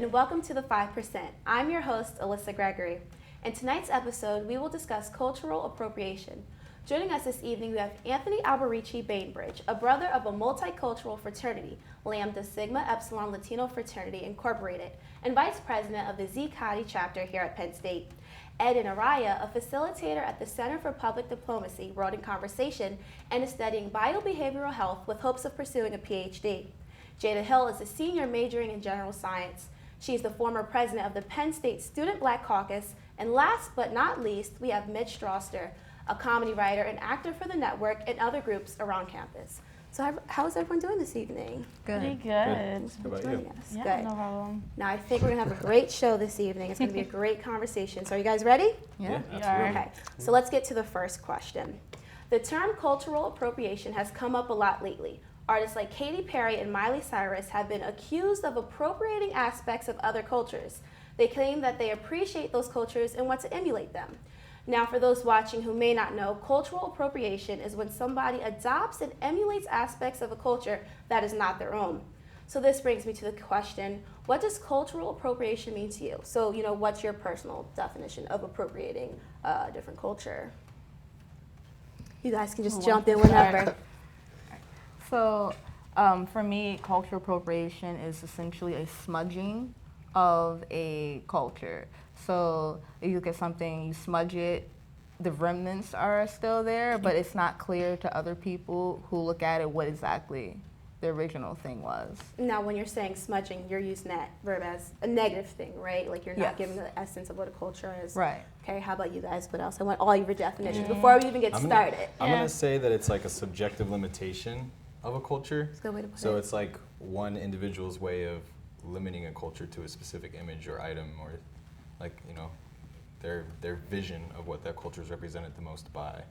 and welcome to the 5%. I'm your host, Alyssa Gregory. In tonight's episode, we will discuss cultural appropriation. Joining us this evening, we have Anthony Alberici Bainbridge, a brother of a multicultural fraternity, Lambda Sigma Epsilon Latino Fraternity Incorporated, and vice president of the Z Cati chapter here at Penn State. Ed and Araya, a facilitator at the Center for Public Diplomacy, wrote in conversation and is studying biobehavioral health with hopes of pursuing a PhD. Jada Hill is a senior majoring in general science. She is the former president of the Penn State Student Black Caucus. And last but not least, we have Mitch Strasser, a comedy writer and actor for the network and other groups around campus. So how is everyone doing this evening? Good. Pretty good. Thanks for joining us. Yeah, Good. no problem. Now I think we're gonna have a great show this evening. It's gonna be a great conversation. So are you guys ready? Yeah. We are. Okay, so let's get to the first question. The term cultural appropriation has come up a lot lately. Artists like Katy Perry and Miley Cyrus have been accused of appropriating aspects of other cultures. They claim that they appreciate those cultures and want to emulate them. Now, for those watching who may not know, cultural appropriation is when somebody adopts and emulates aspects of a culture that is not their own. So this brings me to the question, what does cultural appropriation mean to you? So, what's your personal definition of appropriating a different culture? You guys can just jump in whenever. So, for me, cultural appropriation is essentially a smudging of a culture. So, if you look at something, you smudge it, the remnants are still there, but it's not clear to other people who look at it what exactly the original thing was. Now, when you're saying smudging, you're using that verb as a negative thing, right? Like you're not giving the essence of what a culture is. Right. Okay, how about you guys? What else? I want all your definitions before we even get started. I'm going to say that it's like a subjective limitation of a culture. That's a good way to put it. So it's like one individual's way of limiting a culture to a specific image or item, or like, their vision of what that culture is represented the most by.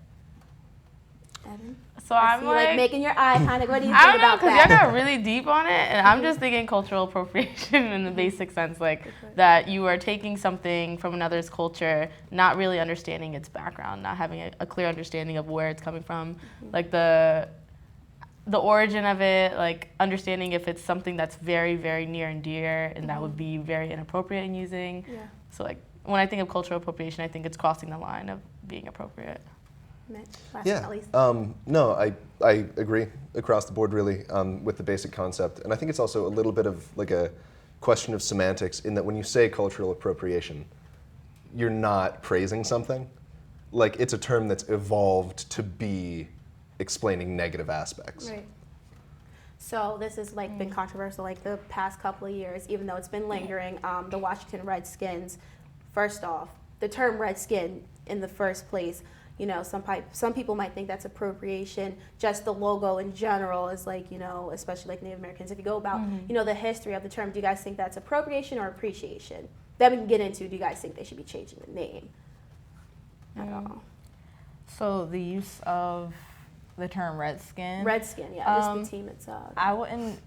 Evan? So I I'm see you, like making your eye kind of. What do you I think don't know, about because that? y'all got really deep on it, and I'm just thinking cultural appropriation in the basic sense, like that you are taking something from another's culture, not really understanding its background, not having a clear understanding of where it's coming from, like the origin of it, like understanding if it's something that's very, very near and dear, and that would be very inappropriate in using. Yeah. So like when I think of cultural appropriation, I think it's crossing the line of being appropriate. Mitch, last but not least. No, I agree across the board really with the basic concept. And I think it's also a little bit of like a question of semantics in that when you say cultural appropriation, you're not praising something. Like it's a term that's evolved to be explaining negative aspects. Right. So this has been controversial like the past couple of years, even though it's been lingering. The Washington Redskins, first off, the term Redskin in the first place, some people might think that's appropriation. Just the logo in general is especially like Native Americans. If you go about, the history of the term, do you guys think that's appropriation or appreciation? Then we can get into, do you guys think they should be changing the name at all? So the use of the term Redskin. Redskin, yeah, just the team itself. I wouldn't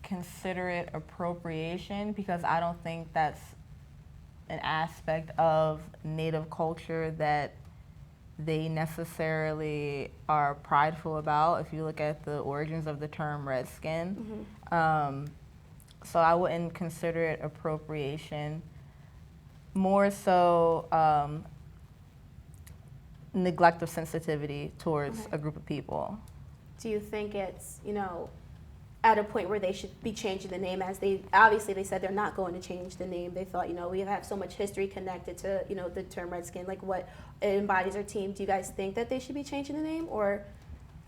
consider it appropriation because I don't think that's an aspect of Native culture that they necessarily are prideful about if you look at the origins of the term Redskin. So I wouldn't consider it appropriation. More so neglect of sensitivity towards a group of people. Do you think it's, at a point where they should be changing the name as they said they're not going to change the name. They thought, we have so much history connected to, the term Redskin, like what it embodies our team. Do you guys think that they should be changing the name or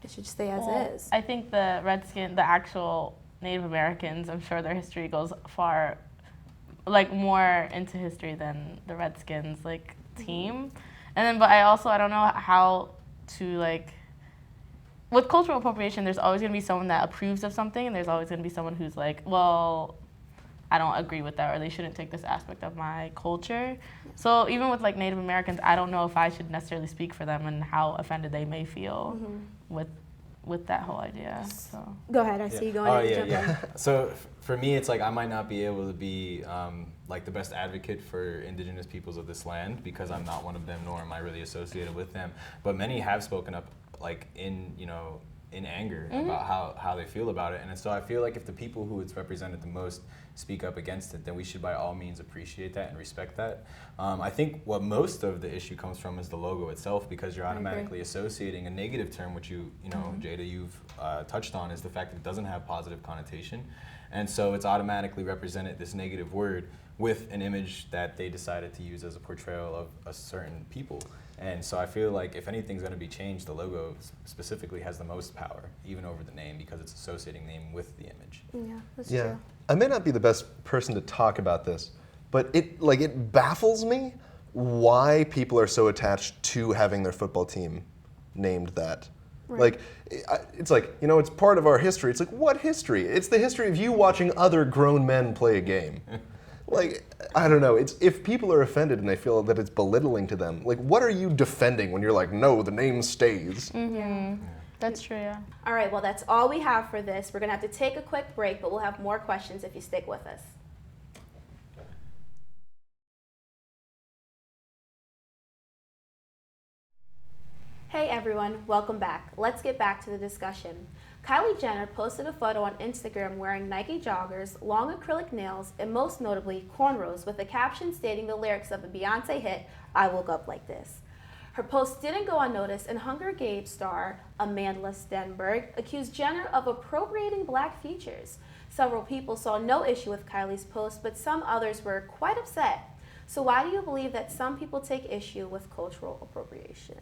it should stay as is? I think the Redskin, the actual Native Americans, I'm sure their history goes far, more into history than the Redskins, team. And then, but I don't know how to, with cultural appropriation, there's always going to be someone that approves of something, and there's always going to be someone who's like, well, I don't agree with that, or they shouldn't take this aspect of my culture. So even with Native Americans, I don't know if I should necessarily speak for them and how offended they may feel with that whole idea. So go ahead, I see you going to jump in. So for me, it's I might not be able to be the best advocate for indigenous peoples of this land because I'm not one of them, nor am I really associated with them. But many have spoken up in in anger about how they feel about it. And so I feel like if the people who it's represented the most speak up against it, then we should by all means appreciate that and respect that. I think what most of the issue comes from is the logo itself, because you're automatically associating a negative term, which you know, Jada, you've touched on, is the fact that it doesn't have positive connotation. And so it's automatically represented this negative word with an image that they decided to use as a portrayal of a certain people. And so I feel like if anything's going to be changed, the logo specifically has the most power, even over the name, because it's associating the name with the image. Yeah, that's true. I may not be the best person to talk about this, but it baffles me why people are so attached to having their football team named that. Right. Like, it's like, you know, it's part of our history. It's like, what history? It's the history of you watching other grown men play a game. Like, I don't know. It's if people are offended and they feel that it's belittling to them, like, what are you defending when you're like, no, the name stays? That's true, yeah. All right, well, that's all we have for this. We're going to have to take a quick break, but we'll have more questions if you stick with us. Hey everyone, welcome back. Let's get back to the discussion. Kylie Jenner posted a photo on Instagram wearing Nike joggers, long acrylic nails, and most notably cornrows, with a caption stating the lyrics of the Beyonce hit, I Woke Up Like This. Her post didn't go unnoticed, and Hunger Games star Amanda Stenberg accused Jenner of appropriating Black features. Several people saw no issue with Kylie's post, but some others were quite upset. So why do you believe that some people take issue with cultural appropriation?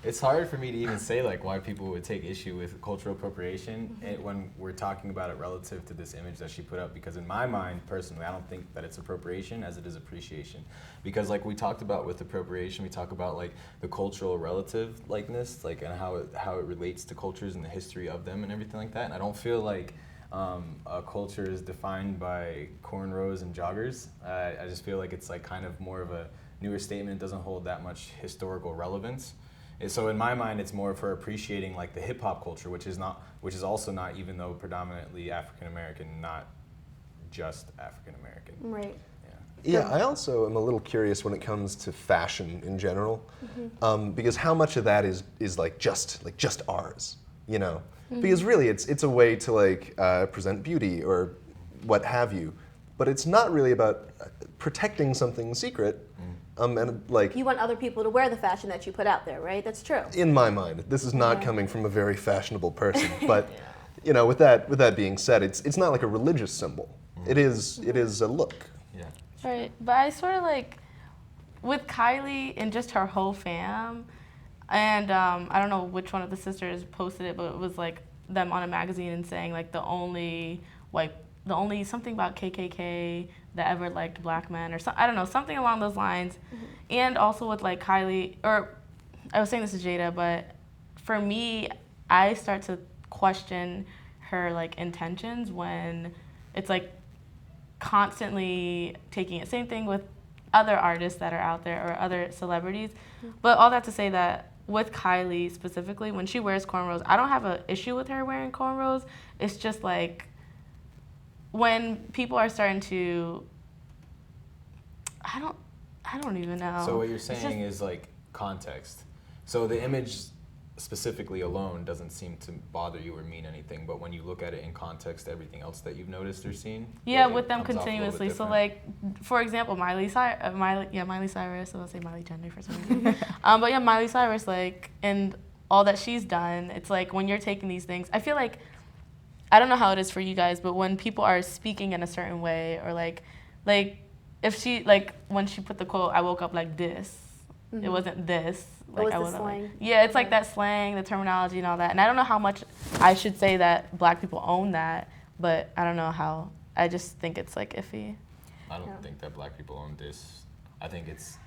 It's hard for me to even say like why people would take issue with cultural appropriation when we're talking about it relative to this image that she put up, because in my mind personally I don't think that it's appropriation as it is appreciation, because like we talked about with appropriation, we talk about like the cultural relative likeness, like, and how it relates to cultures and the history of them and everything like that. And I don't feel like a culture is defined by cornrows and joggers. I just feel like it's like kind of more of a newer statement. It doesn't hold that much historical relevance. And so in my mind, it's more of her appreciating like the hip hop culture, which is also not, even though predominantly African American, not just African American. Right. Yeah, I also am a little curious when it comes to fashion in general, because how much of that is just ours, you know? Because really, it's a way to like present beauty or what have you, but it's not really about protecting something secret. And like, You want other people to wear the fashion that you put out there, right? That's true. in my mind, this is not coming from a very fashionable person, but you know, with that being said, it's not like a religious symbol. It is a look. Yeah. Right, but I sort of like, with Kylie and just her whole fam, and I don't know which one of the sisters posted it, but it was like them on a magazine and saying like the only something about KKK that ever liked Black men, or I don't know, something along those lines. And also with like Kylie, or I was saying this to Jada, but for me, I start to question her like intentions when it's like constantly taking it. Same thing with other artists that are out there or other celebrities. But all that to say that with Kylie specifically, when she wears cornrows, I don't have an issue with her wearing cornrows. It's just like when people are starting to, I don't even know. So what you're saying is like context. So the image specifically alone doesn't seem to bother you or mean anything, but when you look at it in context, everything else that you've noticed or seen, yeah, it with them comes off a little bit continuously. So different. like, for example, Miley Cyrus. So I'll say Miley Jenner for some reason. But yeah, Miley Cyrus, like, and all that she's done. It's like when you're taking these things, I feel like, I don't know how it is for you guys, but when people are speaking in a certain way, or like if she, like when she put the quote, I woke up like this, it wasn't this. Like, was I the wasn't slang. like, yeah, it's like that slang, the terminology and all that. And I don't know how much I should say that Black people own that, but I don't know how. I just think it's like iffy. I don't think that Black people own this. I think it's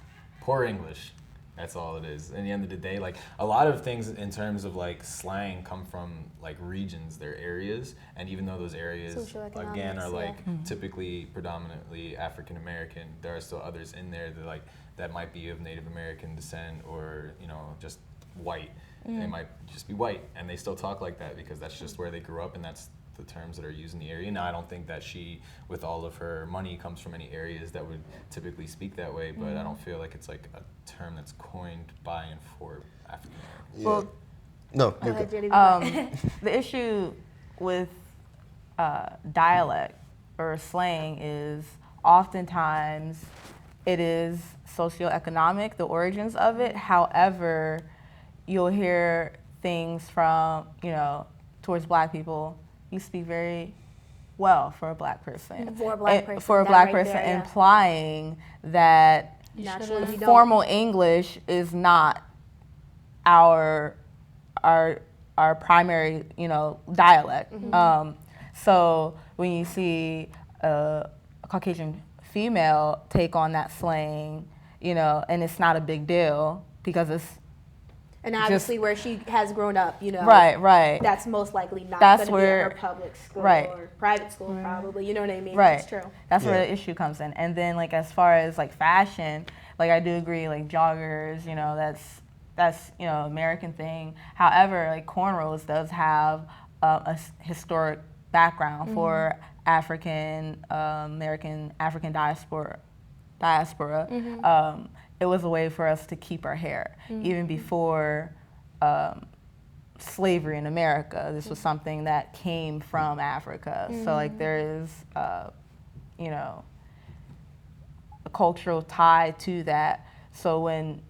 poor English. That's all it is. In the end of the day, like a lot of things in terms of like slang come from like regions, they're areas, and even though those areas again are like typically predominantly African American, there are still others in there that might be of Native American descent or just white. They might just be white, and they still talk like that because that's just where they grew up, and that's the terms that are used in the area. Now, I don't think that she, with all of her money, comes from any areas that would typically speak that way, but I don't feel like it's like a term that's coined by and for African Americans. Yeah. Well, No, Go you ahead, go. Judy. The issue with dialect or slang is oftentimes it is socioeconomic, the origins of it. However, you'll hear things from, towards black people, you speak very well for a black person. For a black person, For a that black right person, there, yeah. implying that Naturally, you don't. formal English is not our primary, dialect. So when you see a Caucasian female take on that slang, and it's not a big deal because it's And obviously, where she has grown up, right. that's most likely not That's going to be where- at her public school right. or private school, probably. You know what I mean? Right. That's true. That's where Yeah. the issue comes in. And then as far as fashion, I do agree, joggers, that's American thing. However, cornrows does have a historic background for African American African diaspora. It was a way for us to keep our hair even before slavery in America. This was something that came from Africa. So there is a cultural tie to that. So when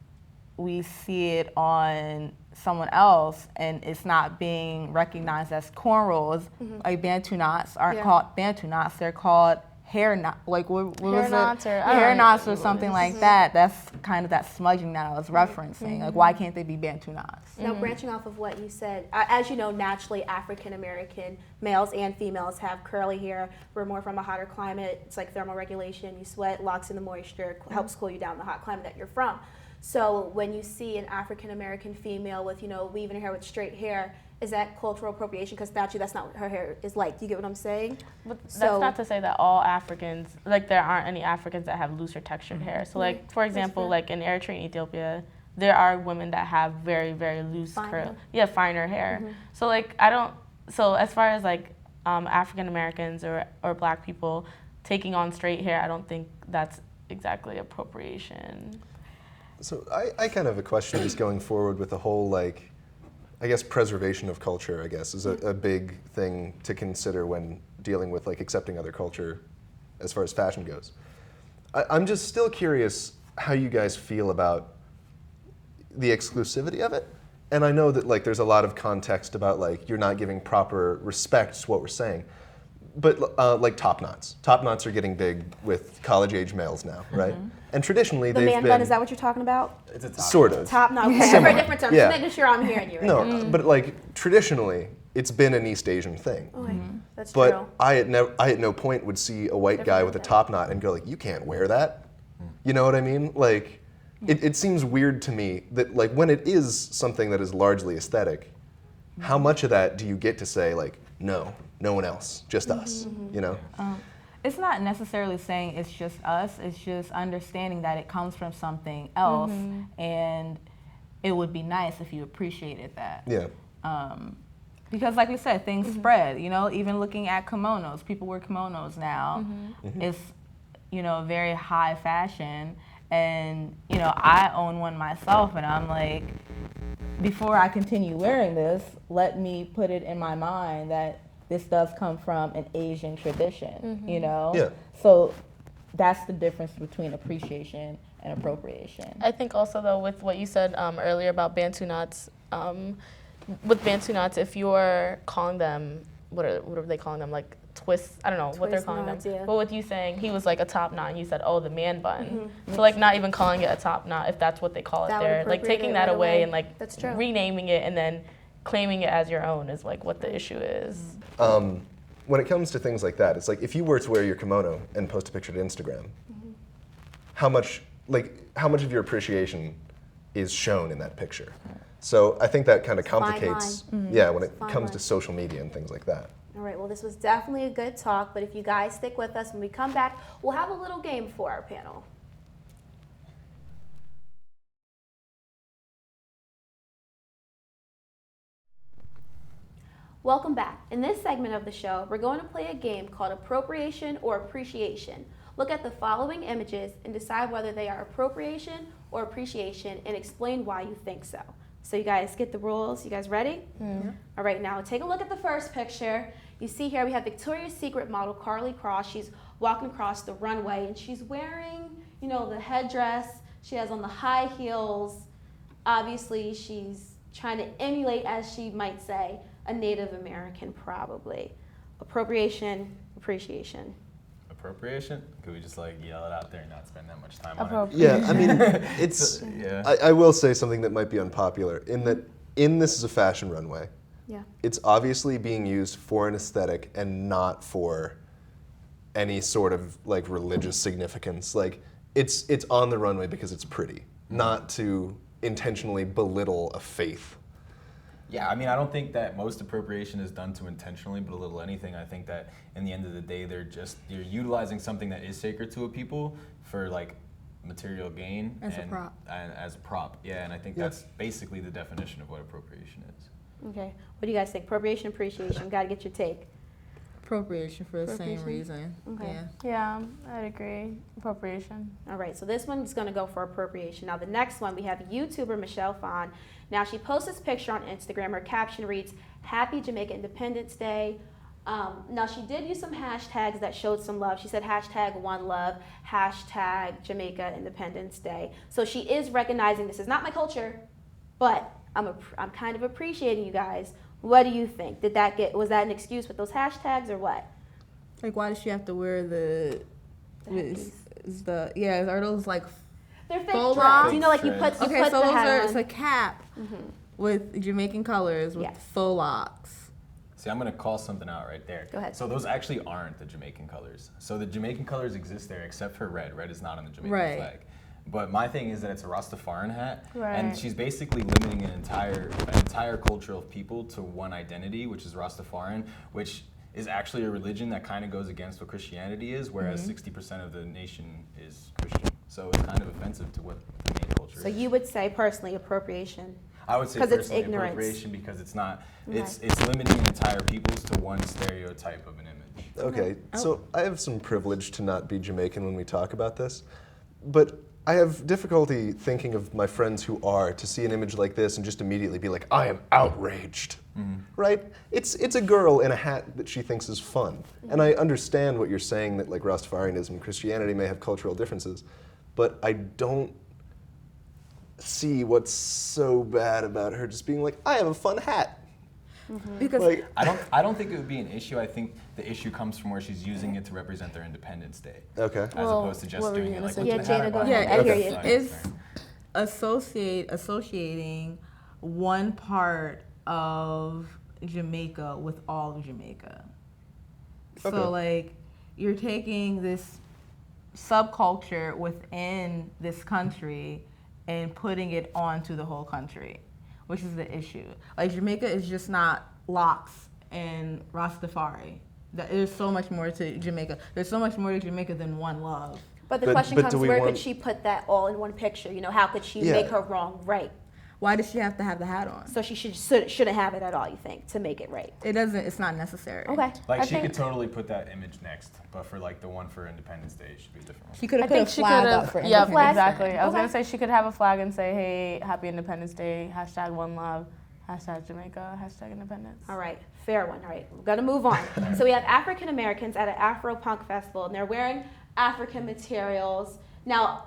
we see it on someone else and it's not being recognized as cornrows, like Bantu knots aren't Yeah. called Bantu knots, they're called hair knot. What was Hair it? knots or- I hair don't knots know. or something like that. That's kind of that smudging that I was referencing. Why can't they be Bantu knots? Now, branching off of what you said, as you know, naturally African American males and females have curly hair. We're more from a hotter climate. It's like thermal regulation. You sweat, locks in the moisture, helps cool you down the hot climate that you're from. So when you see an African American female with, weaving her hair with straight hair, is that cultural appropriation? Because naturally that's not what her hair is like. Do you get what I'm saying? But that's So- not to say that all Africans, there aren't any Africans that have looser textured hair. So, for example, fair. in Eritrea and Ethiopia, there are women that have very, very loose Finer. finer hair. So, I don't, so as far as, African Americans or black people taking on straight hair, I don't think that's exactly appropriation. So I kind of have a question just going forward with the whole, I guess preservation of culture, I guess, is a big thing to consider when dealing with accepting other culture as far as fashion goes. I'm just still curious how you guys feel about the exclusivity of it. And I know that there's a lot of context about you're not giving proper respect to what we're saying. But top knots. Top knots are getting big with college-age males now, right? And traditionally The they've man been bun, is that what you're talking about? It's a top sort knot. of. Top knot. Okay, I've Similar. heard different terms. Yeah. Just making sure I'm hearing you right. No, but traditionally, it's been an East Asian thing. Okay, that's But true. I at no point would see a white guy with a top knot and go you can't wear that. You know what I mean? It seems weird to me that when it is something that is largely aesthetic, how much of that do you get to say no one else, just us? It's not necessarily saying it's just us, it's just understanding that it comes from something else, and it would be nice if you appreciated that. Yeah. Because like we said, things spread, even looking at kimonos, people wear kimonos now. It's, very high fashion, and, I own one myself, and I'm like, before I continue wearing this, let me put it in my mind that this does come from an Asian tradition, Yeah. So that's the difference between appreciation and appropriation. I think also, though, with what you said earlier about Bantu knots, with Bantu knots, if you're calling them, what are they calling them, twists? I don't know what they're Twist calling knots, them. yeah. But with you saying he was a top knot, and you said, oh, the man bun. So not even calling it a top knot, if that's what they call it That would there. appropriate Taking it that right away away. and That's true. renaming it and then claiming it as your own is what the issue is. When it comes to things like that, it's if you were to wear your kimono and post a picture to Instagram, how much of your appreciation is shown in that picture? So I think that kind of fine complicates, line. when it It's a fine comes line. to social media and things like that. All right, well, this was definitely a good talk, but if you guys stick with us when we come back, we'll have a little game for our panel. Welcome back. In this segment of the show, we're going to play a game called Appropriation or Appreciation. Look at the following images and decide whether they are appropriation or appreciation and explain why you think so. So you guys get the rules. You guys ready? Mm-hmm. All right, now take a look at the first picture. You see here we have Victoria's Secret model Karlie Cross. She's walking across the runway and she's wearing, you know, the headdress. She has on the high heels. Obviously, she's trying to emulate, as she might say, a Native American probably. Appropriation, appreciation. Appropriation? Could we just like yell it out there and not spend that much time on it? Yeah, I mean, it's. Yeah. I will say something that might be unpopular in that This is a fashion runway. Yeah. It's obviously being used for an aesthetic and not for any sort of like religious significance. Like it's on the runway because it's pretty, not to intentionally belittle a faith. Yeah, I mean, I don't think that most appropriation is done to intentionally belittle anything. I think that in the end of the day, you're utilizing something that is sacred to a people for like material gain. As a prop. And as a prop, yeah, and I think that's basically the definition of what appropriation is. Okay. What do you guys think? Appropriation, appreciation. Got to get your take. Appropriation for the same Appropriation? reason. Okay. Yeah, I'd agree. Appropriation. All right, so this one's going to go for appropriation. Now, the next one, we have YouTuber Michelle Phan. Now, she posts this picture on Instagram. Her caption reads, "Happy Jamaica Independence Day." Now, she did use some hashtags that showed some love. She said hashtag one love, hashtag Jamaica Independence Day. So she is recognizing this is not my culture, but I'm kind of appreciating you guys. What do you think? Was that an excuse with those hashtags or what? Like, why does she have to wear are those like They're fake faux dreads. locks? You know, like you put okay, the so those hat are on. it's a cap with Jamaican colors with Yes. faux locks. See, I'm gonna call something out right there. Go ahead. So those actually aren't the Jamaican colors. So the Jamaican colors exist there except for red. Red is not on the Jamaican Right. flag. But my thing is that it's a Rastafarian hat, Right. and she's basically limiting an entire culture of people to one identity, which is Rastafarian, which is actually a religion that kind of goes against what Christianity is, whereas 60% of the nation is Christian. So it's kind of offensive to what the main culture So is. you would say personally appropriation. I would say 'cause it's personally ignorance. appropriation because it's not. Okay. It's limiting entire peoples to one stereotype of an image. Okay, so I have some privilege to not be Jamaican when we talk about this, but I have difficulty thinking of my friends who are to see an image like this and just immediately be like, I am outraged, right? It's a girl in a hat that she thinks is fun. And I understand what you're saying that like Rastafarianism and Christianity may have cultural differences, but I don't see what's so bad about her just being like, I have a fun hat. Because Like, I don't think it would be an issue. I think the issue comes from where she's using it to represent their Independence Day, okay. as Well, opposed to just what were you doing it gonna like say? with Yeah, the Jada, hat go on. ahead. yeah, I hear you. it's associating one part of Jamaica with all of Jamaica. Okay. So like you're taking this subculture within this country and putting it onto the whole country, which is the issue. Like Jamaica is just not locks and Rastafari. There's so much more to Jamaica. There's so much more to Jamaica than one love. But the But- question but comes, do we where want- could she put that all in one picture? You know, how could she Yeah. make her wrong right? Why does she have to have the hat on? So she shouldn't have it at all, you think, to make it right? It doesn't. It's not necessary. Okay. Like I she think- could totally put that image next, but for like the one for Independence Day, it should be a different one. She could I have put think a she flag could up for have. Yeah, Independence exactly. Day. I was Okay. gonna say she could have a flag and say, "Hey, Happy Independence Day!" Hashtag One Love. Hashtag Jamaica. Hashtag Independence. All right, fair one. All right, we're gonna move on. So we have African Americans at an Afro Punk festival, and they're wearing African materials. Now,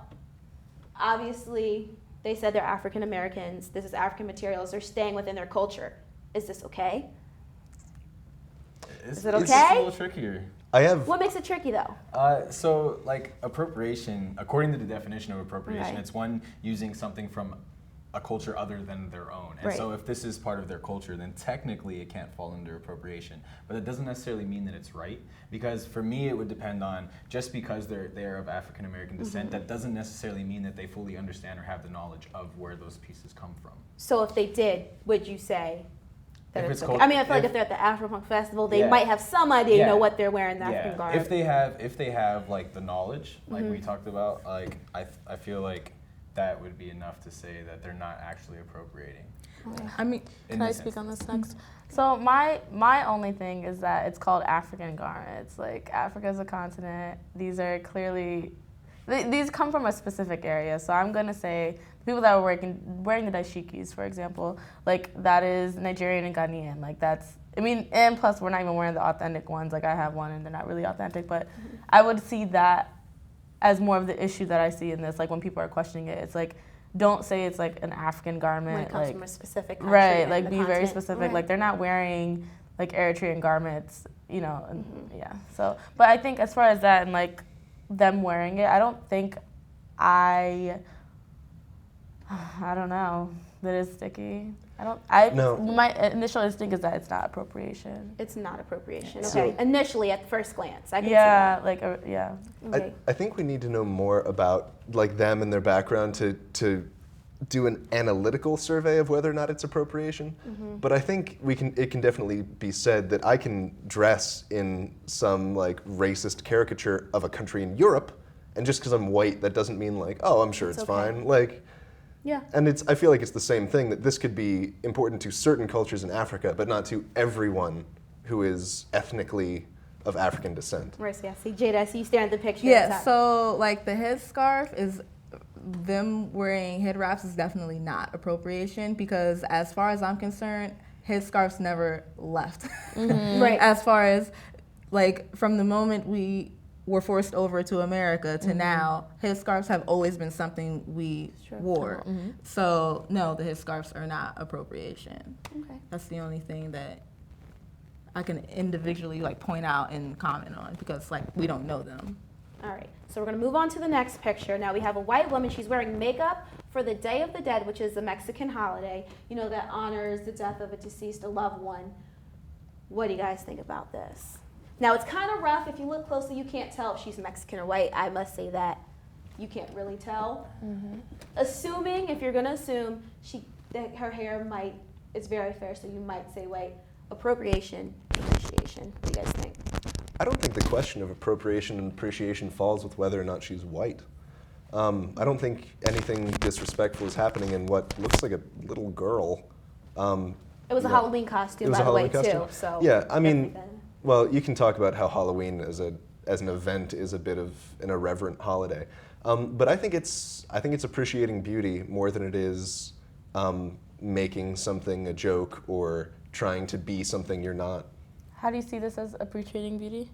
obviously, they said they're African Americans. This is African materials. They're staying within their culture. Is this okay? It's it It's okay? a little trickier. I have What makes it tricky, though? So, like, appropriation, according to the definition of appropriation, Right. it's one using something from a culture other than their own. And Right. so if this is part of their culture, then technically it can't fall under appropriation. But it doesn't necessarily mean that it's right, because for me it would depend on, just because they're of African American descent, that doesn't necessarily mean that they fully understand or have the knowledge of where those pieces come from. So if they did, would you say that If it's it's okay? cult- I mean, I feel like if- if they're at the Afro Punk festival, they Yeah. might have some idea, you Yeah. know, what they're wearing, the African garb. If they have like the knowledge, like we talked about, like I feel like that would be enough to say that they're not actually appropriating. I mean, Can I speak on this next? So my only thing is that it's called African garments. Like, Africa is a continent. These are clearly, these come from a specific area. So I'm gonna say the people that are wearing the dashikis, for example, like that is Nigerian and Ghanaian. Like that's, I mean, and plus we're not even wearing the authentic ones. Like I have one and they're not really authentic, but I would see that as more of the issue that I see in this. Like when people are questioning it, it's like, don't say it's like an African garment. When it comes like, from a specific country. right, and like the be very continent. specific. Right. Like they're not wearing like Eritrean garments, you know, and yeah. So, but I think as far as that and like them wearing it, I don't think I don't know, that is sticky. No. My initial instinct is that it's not appropriation. It's not appropriation. So- Okay. Initially, at first glance, I can Yeah, see like yeah. that. Okay. I think we need to know more about like them and their background to do an analytical survey of whether or not it's appropriation. But I think it can definitely be said that I can dress in some like racist caricature of a country in Europe, and just because I'm white, that doesn't mean like, oh, I'm sure It's it's okay. fine. Like, Yeah. and I feel like it's the same thing, that this could be important to certain cultures in Africa, but not to everyone who is ethnically of African descent. Mercy, I see. Jada, I see you staring at the picture. yeah, so like the headscarf is, them wearing head wraps is definitely not appropriation, because as far as I'm concerned, headscarves never left. Right. As far as like from the moment we were forced over to America to now, headscarves have always been something we wore. So no, the headscarves are not appropriation. Okay. That's the only thing that I can individually like point out and comment on, because like we don't know them. All right, so we're going to move on to the next picture. Now we have a white woman. She's wearing makeup for the Day of the Dead, which is a Mexican holiday, you know, that honors the death of a deceased, a loved one. What do you guys think about this? Now it's kind of rough. If you look closely, you can't tell if she's Mexican or white. I must say that you can't really tell. Assuming, if you're going to assume, that her hair is very fair, so you might say white. Appropriation, appreciation. What do you guys think? I don't think the question of appropriation and appreciation falls with whether or not she's white. I don't think anything disrespectful is happening in what looks like a little girl. It was a Yeah. Halloween costume, It was by a the way, Halloween too. costume? So Yeah, I mean, definitely that. well, you can talk about how Halloween as an event is a bit of an irreverent holiday, but I think it's appreciating beauty more than it is making something a joke or trying to be something you're not. How do you see this as appreciating beauty?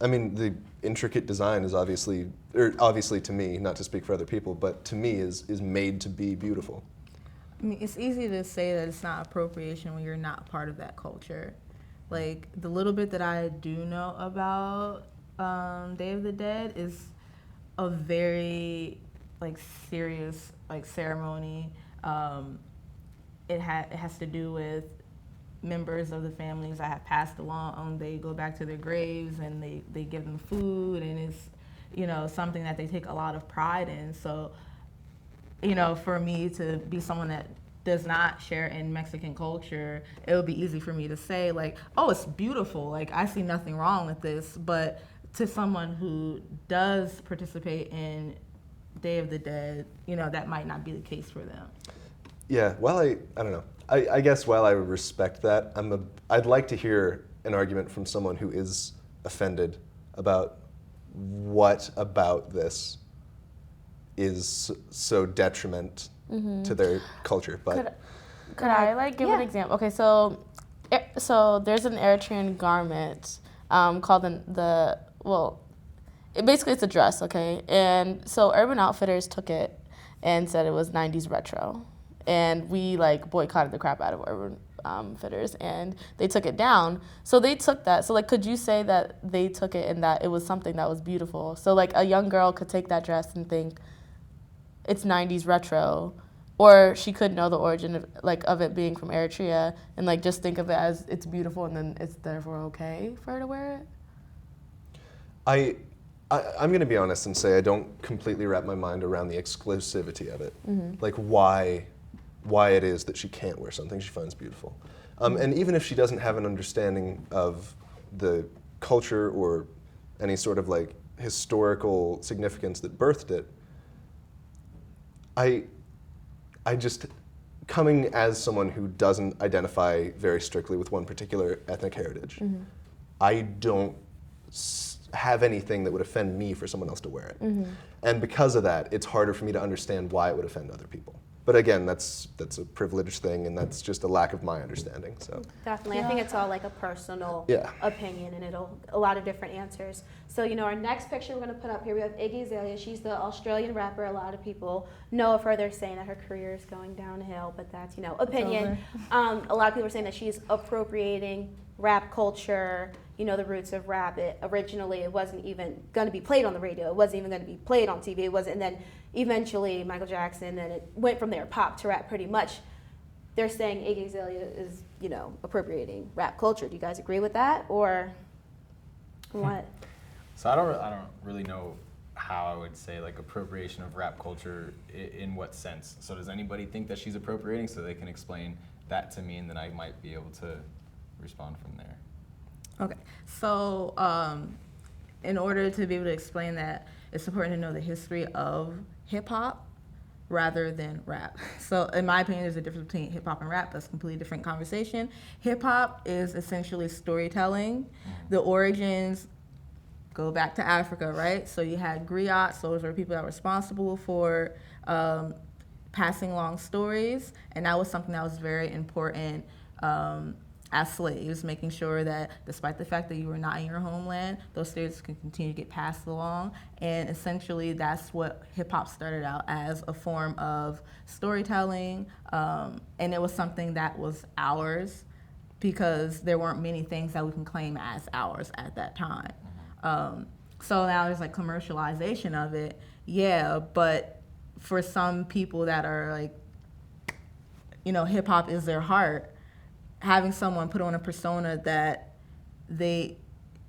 I mean, the intricate design is obviously to me, not to speak for other people, but to me is made to be beautiful. I mean, it's easy to say that it's not appropriation when you're not part of that culture. Like, the little bit that I do know about Day of the Dead is a very, like, serious, like, ceremony. It has to do with members of the families that have passed along. They go back to their graves and they give them food, and it's, you know, something that they take a lot of pride in. So, you know, for me to be someone that does not share in Mexican culture, it would be easy for me to say, like, oh, it's beautiful, like, I see nothing wrong with this. But to someone who does participate in Day of the Dead, you know, that might not be the case for them. Yeah, well, I don't know. I guess while I respect that, I'd like to hear an argument from someone who is offended about what about this is so detriment to their culture. But Could I like give an example? Okay, so there's an Eritrean garment called basically it's a dress, okay? And so Urban Outfitters took it and said it was 90s retro. And we like boycotted the crap out of Urban Outfitters, and they took it down. So they took that. So like, could you say that they took it and that it was something that was beautiful? So like a young girl could take that dress and think it's 90s retro, or she could know the origin of it being from Eritrea and like just think of it as it's beautiful and then it's therefore okay for her to wear it? I'm going to be honest and say I don't completely wrap my mind around the exclusivity of it. Like why it is that she can't wear something she finds beautiful. And even if she doesn't have an understanding of the culture or any sort of like historical significance that birthed it, I just, coming as someone who doesn't identify very strictly with one particular ethnic heritage, I don't have anything that would offend me for someone else to wear it. And because of that, it's harder for me to understand why it would offend other people. But again, that's a privileged thing, and that's just a lack of my understanding. So Definitely. I think it's all like a personal opinion, and a lot of different answers. So, our next picture we're going to put up here, we have Iggy Azalea. She's the Australian rapper. A lot of people know of her. They're saying that her career is going downhill, but that's, opinion. A lot of people are saying that she's appropriating rap culture, the roots of rap. Originally, it wasn't even going to be played on the radio. It wasn't even going to be played on TV. It wasn't, and then eventually Michael Jackson, and it went from there, pop to rap pretty much. They're saying Iggy Azalea is, appropriating rap culture. Do you guys agree with that, or what? So I don't really know how I would say like appropriation of rap culture in what sense. So does anybody think that she's appropriating, so they can explain that to me, and then I might be able to respond from there. Okay, so in order to be able to explain that, it's important to know the history of hip-hop rather than rap. So in my opinion, there's a difference between hip-hop and rap. That's a completely different conversation. Hip-hop is essentially storytelling. The origins go back to Africa, right? So you had griots, those were people that were responsible for passing along stories, and that was something that was very important as slaves, making sure that despite the fact that you were not in your homeland, those stories can continue to get passed along. And essentially that's what hip hop started out as, a form of storytelling. And it was something that was ours because there weren't many things that we can claim as ours at that time. So now there's like commercialization of it, but for some people that are like, hip hop is their heart, having someone put on a persona that they,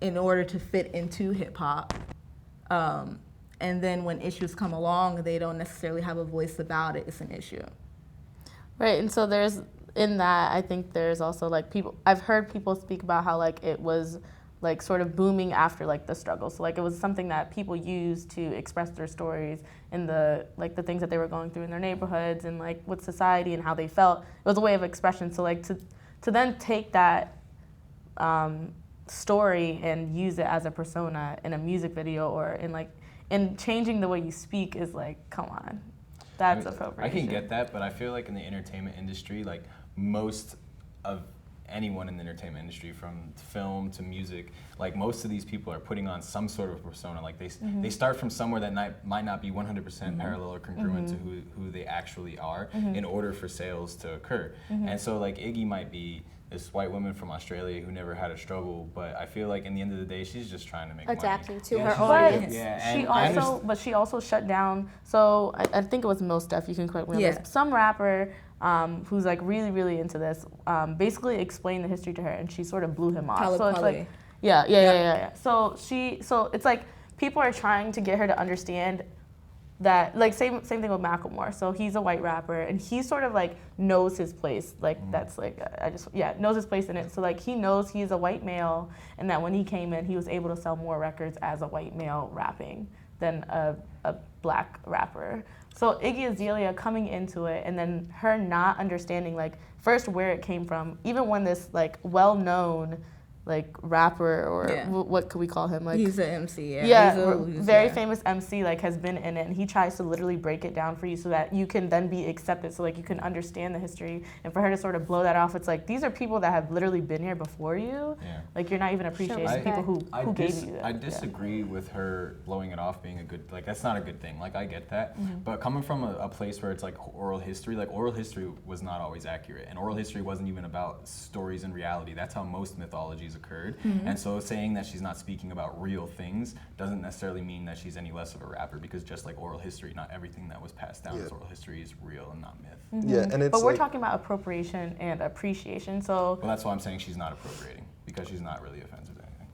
in order to fit into hip hop, and then when issues come along, they don't necessarily have a voice about it, it's an issue. Right, and so in that, I think there's also like I've heard people speak about how like it was like sort of booming after like the struggle. So like it was something that people used to express their stories and the things that they were going through in their neighborhoods and like with society and how they felt. It was a way of expression. So like to then take that story and use it as a persona in a music video or in changing the way you speak is like, come on, that's appropriation. I can get that, but I feel like in the entertainment industry, like most of anyone in the entertainment industry, from film to music, like most of these people are putting on some sort of persona. Like they start from somewhere that might not be 100% parallel or congruent to who they actually are in order for sales to occur. And so like Iggy might be this white woman from Australia who never had a struggle, but I feel like in the end of the day, she's just trying to make adapting money. to her audience. She also shut down. So I think it was Mos Def. You can correct me on this. Some rapper who's like really, really into this, basically explained the history to her, and she sort of blew him off. So it's like, yeah. So it's like people are trying to get her to understand that, like same thing with Macklemore. So he's a white rapper, and he sort of like knows his place. Like that's like knows his place in it. So like he knows he's a white male, and that when he came in, he was able to sell more records as a white male rapping than a black rapper. So Iggy Azalea coming into it, and then her not understanding like first where it came from, even when this like well-known like rapper or what could we call him? Like he's an MC, very famous MC like has been in it, and he tries to literally break it down for you so that you can then be accepted, so like you can understand the history. And for her to sort of blow that off, it's like these are people that have literally been here before you. Like you're not even appreciating the people who gave you that. I disagree with her blowing it off being a good, like that's not a good thing. Like I get that, but coming from a place where it's like oral history was not always accurate, and oral history wasn't even about stories and reality. That's how most mythologies occurred. And so saying that she's not speaking about real things doesn't necessarily mean that she's any less of a rapper, because just like oral history, not everything that was passed down as oral history is real and not myth. Yeah, and it's but we're talking about appropriation and appreciation, so... Well, that's why I'm saying she's not appropriating, because she's not really offensive to anything.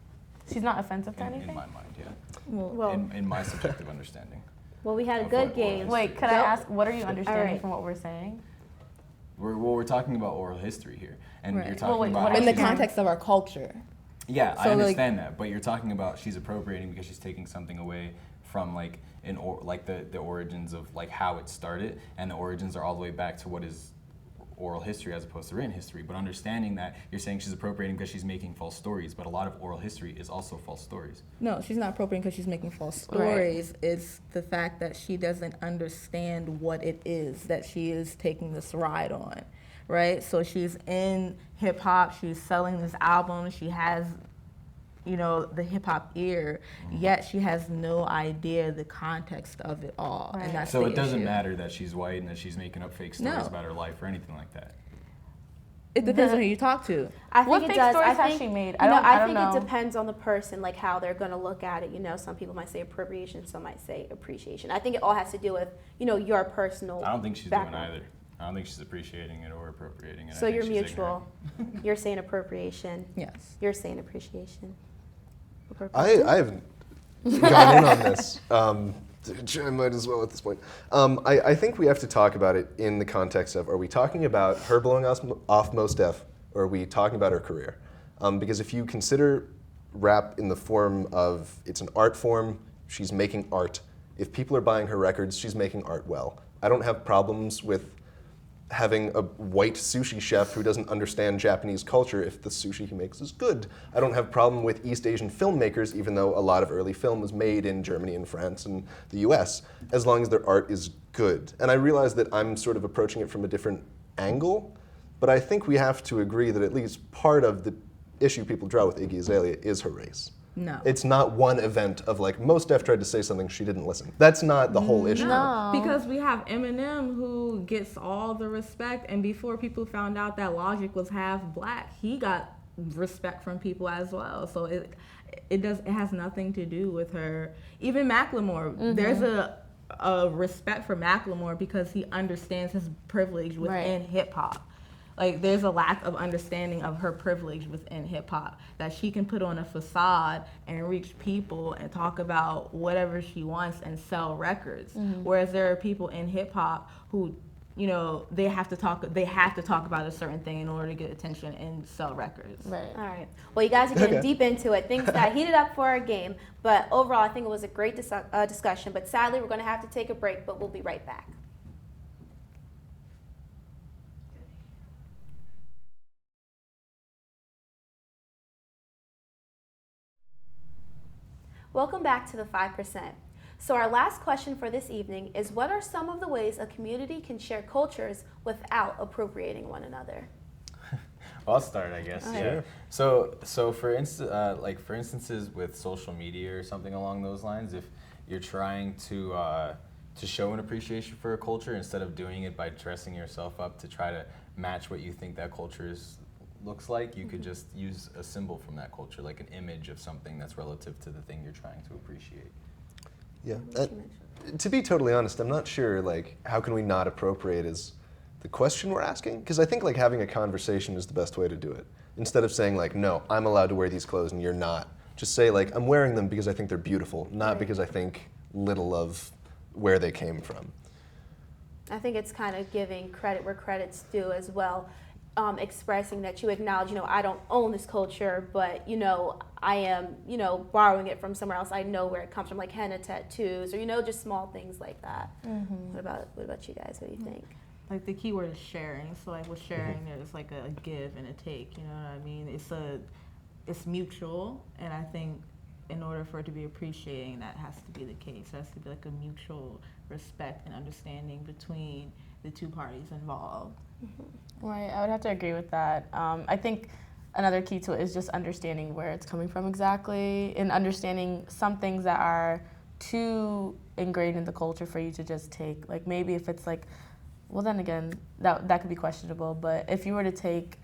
She's not offensive to anything? In my mind, yeah. Well, in my subjective understanding. Well, we had a good game. Wait, could I ask, what are you understanding from what we're saying? We're talking about oral history here, and you're talking about in the context of our culture. Yeah, so I understand that, but you're talking about she's appropriating because she's taking something away from like the origins of like how it started, and the origins are all the way back to what is oral history as opposed to written history. But understanding that you're saying she's appropriating because she's making false stories, but a lot of oral history is also false stories. No, she's not appropriating because she's making false stories. Right. It's the fact that she doesn't understand what it is that she is taking this ride on, right? So she's in hip hop, she's selling this album, she has, you know, the hip hop ear, yet she has no idea the context of it all. Right. And that's so the it doesn't issue. matter that she's white and that she's making up fake stories about her life or anything like that. It depends on who you talk to. I think what it fake does. stories I has think, she made? I think it depends on the person, like how they're going to look at it. You know, some people might say appropriation, some might say appreciation. I think it all has to do with, you know, your personal I don't think she's background. doing either. I don't think she's appreciating it or appropriating it. So you're mutual. You're saying appropriation. Yes. You're saying appreciation. I haven't gone in on this. I might as well at this point. I think we have to talk about it in the context of, are we talking about her blowing off Mos Def, or are we talking about her career? Because if you consider rap in the form of, it's an art form, she's making art. If people are buying her records, she's making art well. I don't have problems with having a white sushi chef who doesn't understand Japanese culture if the sushi he makes is good. I don't have a problem with East Asian filmmakers, even though a lot of early film was made in Germany and France and the US, as long as their art is good. And I realize that I'm sort of approaching it from a different angle, but I think we have to agree that at least part of the issue people draw with Iggy Azalea is her race. No. It's not one event of like, Mos Def tried to say something, she didn't listen. That's not the whole issue. No, because we have Eminem who gets all the respect, and before people found out that Logic was half black, he got respect from people as well. So it has nothing to do with her. Even Macklemore, there's a respect for Macklemore because he understands his privilege within hip hop. Like, there's a lack of understanding of her privilege within hip-hop, that she can put on a facade and reach people and talk about whatever she wants and sell records. Whereas there are people in hip-hop who, you know, they have to talk about a certain thing in order to get attention and sell records. Right. All right. Well, you guys are getting deep into it. Things got heated up for our game, but overall, I think it was a great discussion. But sadly, we're going to have to take a break, but we'll be right back. Welcome back to the 5%. So our last question for this evening is, what are some of the ways a community can share cultures without appropriating one another? I'll start, I guess. Yeah. So for instances with social media or something along those lines, if you're trying to show an appreciation for a culture, instead of doing it by dressing yourself up to try to match what you think that culture looks like, you could just use a symbol from that culture, like an image of something that's relative to the thing you're trying to appreciate. Yeah. To be totally honest, I'm not sure, like, how can we not appropriate is the question we're asking? Because I think, like, having a conversation is the best way to do it. Instead of saying, like, no, I'm allowed to wear these clothes and you're not. Just say, like, I'm wearing them because I think they're beautiful, not because I think little of where they came from. I think it's kind of giving credit where credit's due as well. Expressing that you acknowledge, you know, I don't own this culture, but, you know, I am, you know, borrowing it from somewhere else. I know where it comes from, like henna tattoos, or, you know, just small things like that. What about you guys? What do you think? Like, the key word is sharing. So, like, with sharing, there's like a give and a take. You know what I mean? It's mutual, and I think in order for it to be appreciating, that has to be the case. There has to be like a mutual respect and understanding between the two parties involved. Right, I would have to agree with that. I think another key to it is just understanding where it's coming from exactly, and understanding some things that are too ingrained in the culture for you to just take. Like, maybe if it's like, well, then again, that could be questionable. But if you were to take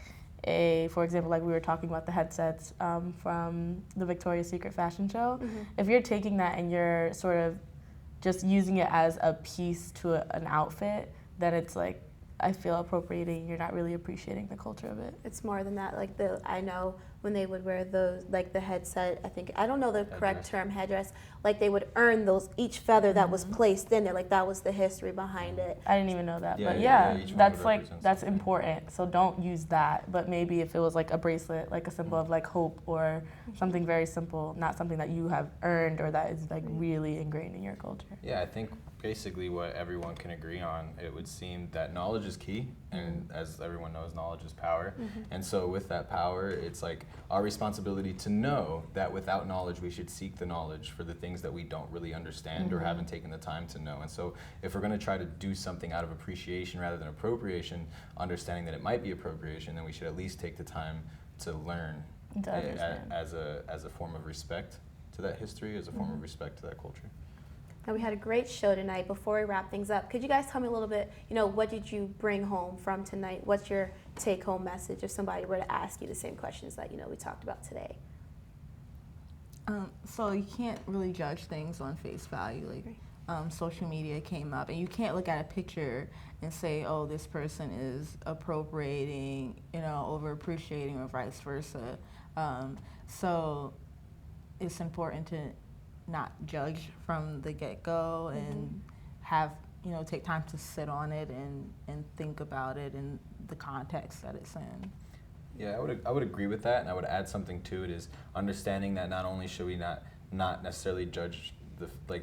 for example, like we were talking about the headsets from the Victoria's Secret fashion show, if you're taking that and you're sort of just using it as a piece to an outfit, then it's like, I feel appropriating, you're not really appreciating the culture of it. It's more than that. Like I know when they would wear those, like the headset. I don't know the correct term, headdress. Like they would earn those each feather that was placed in there. Like that was the history behind it. I didn't even know that, but each one that's would like represent that's something. important. So don't use that. But maybe if it was like a bracelet, like a symbol of like hope or something very simple, not something that you have earned or that is like really ingrained in your culture. Yeah, I think basically what everyone can agree on, it would seem that knowledge is key, and as everyone knows, knowledge is power. And so with that power, it's like our responsibility to know that without knowledge, we should seek the knowledge for the things that we don't really understand or haven't taken the time to know. And so if we're going to try to do something out of appreciation rather than appropriation, understanding that it might be appropriation, then we should at least take the time to learn To understand. as a form of respect to that history, as a form of respect to that culture. Now we had a great show tonight. Before we wrap things up, could you guys tell me a little bit, what did you bring home from tonight? What's your take-home message if somebody were to ask you the same questions that, we talked about today? So you can't really judge things on face value. Like social media came up, and you can't look at a picture and say, oh, this person is appropriating, over appreciating, or vice versa. So it's important to not judge from the get-go and have, take time to sit on it and think about it in the context that it's in. Yeah, I would agree with that, and I would add something to it, is understanding that not only should we not necessarily judge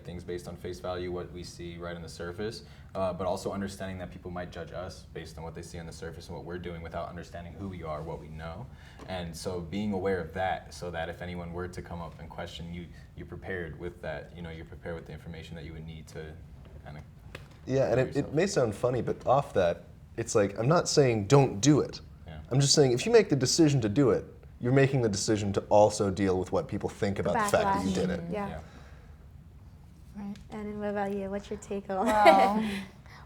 things based on face value, what we see right on the surface, but also understanding that people might judge us based on what they see on the surface and what we're doing without understanding who we are, what we know. And so being aware of that, so that if anyone were to come up and question you, you're prepared with that, you're prepared with the information that you would need to kind of. Yeah, and it may sound funny, but off that, it's like, I'm not saying don't do it. Yeah. I'm just saying if you make the decision to do it, you're making the decision to also deal with what people think about the fact that you did it. Yeah. Right. And what about you? What's your take on Well,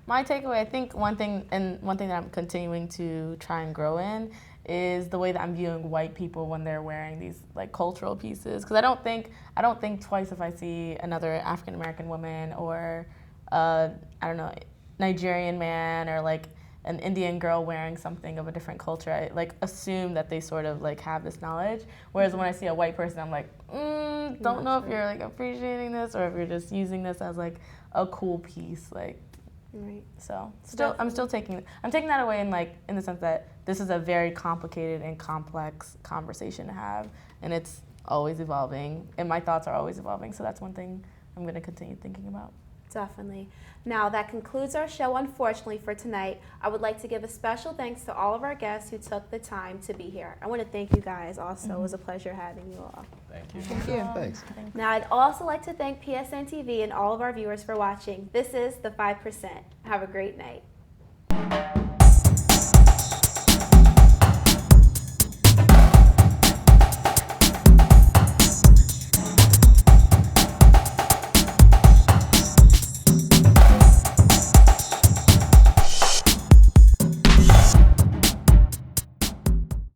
my takeaway, I think one thing that I'm continuing to try and grow in is the way that I'm viewing white people when they're wearing these like cultural pieces. Because I don't think twice if I see another African American woman or Nigerian man or like an Indian girl wearing something of a different culture. I like assume that they sort of like have this knowledge. Whereas when I see a white person, I'm like, don't know if you're like appreciating this or if you're just using this as like a cool piece, like. Right. So I'm taking that away in the sense that this is a very complicated and complex conversation to have, and it's always evolving, and my thoughts are always evolving. So that's one thing I'm going to continue thinking about. Definitely. Now that concludes our show, unfortunately, for tonight. I would like to give a special thanks to all of our guests who took the time to be here. I want to thank you guys also. It was a pleasure having you all. Thank you. Thank you. Thanks. Now I'd also like to thank PSN TV and all of our viewers for watching. This is The 5%. Have a great night.